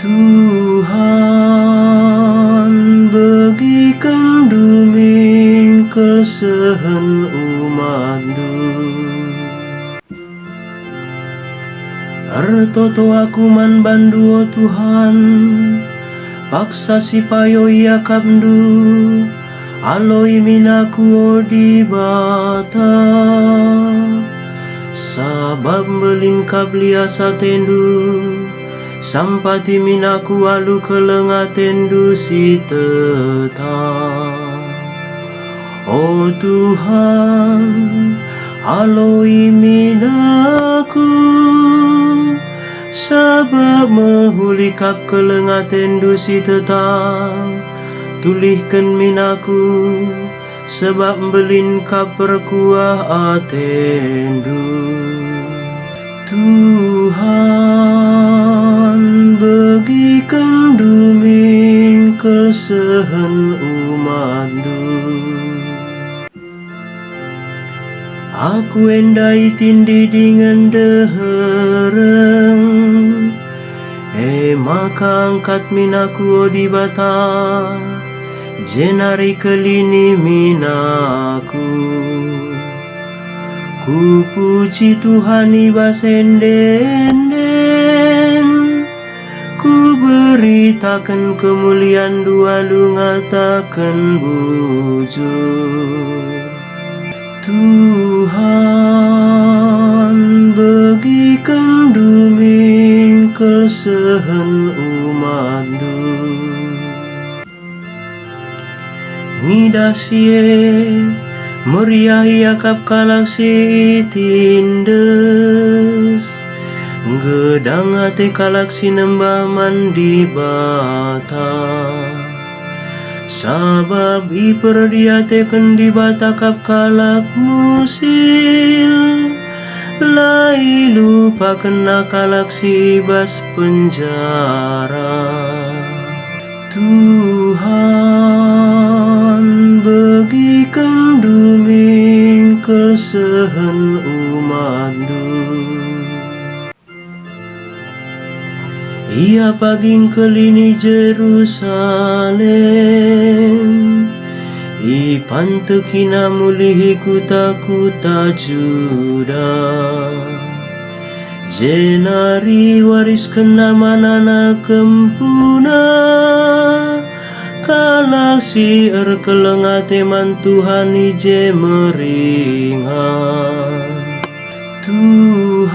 Tuhan bagikan duming kesehen umat-Mu. Ertoto aku man bandu Tuhan, paksa si payo yakapdu, aloi minaku di bata. Sabab melingkap liasa tendu, sampati minaku alu kelengatendu si tetap. Oh Tuhan, aloi minaku, sabab mehulikap kelengatendu si tetap. Tulihkan minaku, sebab belingkap perkuah atendu. Tuhan bagikan duming kesehen umat-Mu. Aku endai tindi dengan dehereng, maka angkat minaku di bata, jenari kelini minaku. Ku puji Tuhan ibasenden, ku beritakan kemuliaan dua lu ngatakan bujur. Tuhan bagikan duming kesehen umat-Mu. Ngidasie meriah yakap kalaksi tindes, gedang ate kalaksi nembah mandi bata. Sabab iperdiatekan di bata kap kalak musil, lai lupa kena kalak si bas penjara. Tuhan bagikan duming kesehen umat-Mu. Ia paging kelini Jerusalem, ipantekina mulihi kuta-kuta Juda. Jenari wariskan nama-nana kempuna, kalaksi erkelengate man Tuhan ije meringan. Tuhan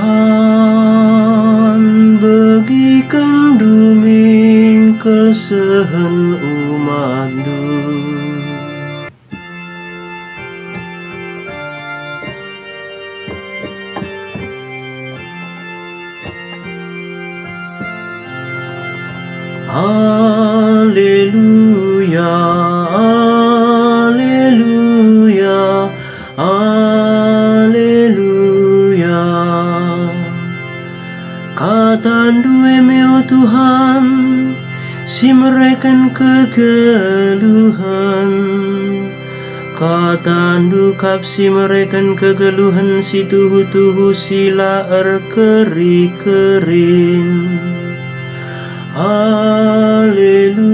bagikan duming kesehen umat-Mu. Haleluya, haleluya, haleluya. Katandu emeo Tuhan, si mereken kegeluhan. Katandu kap si mereken kegeluhan, si tuhu-tuhu sila erkeri-kerin. Haleluya.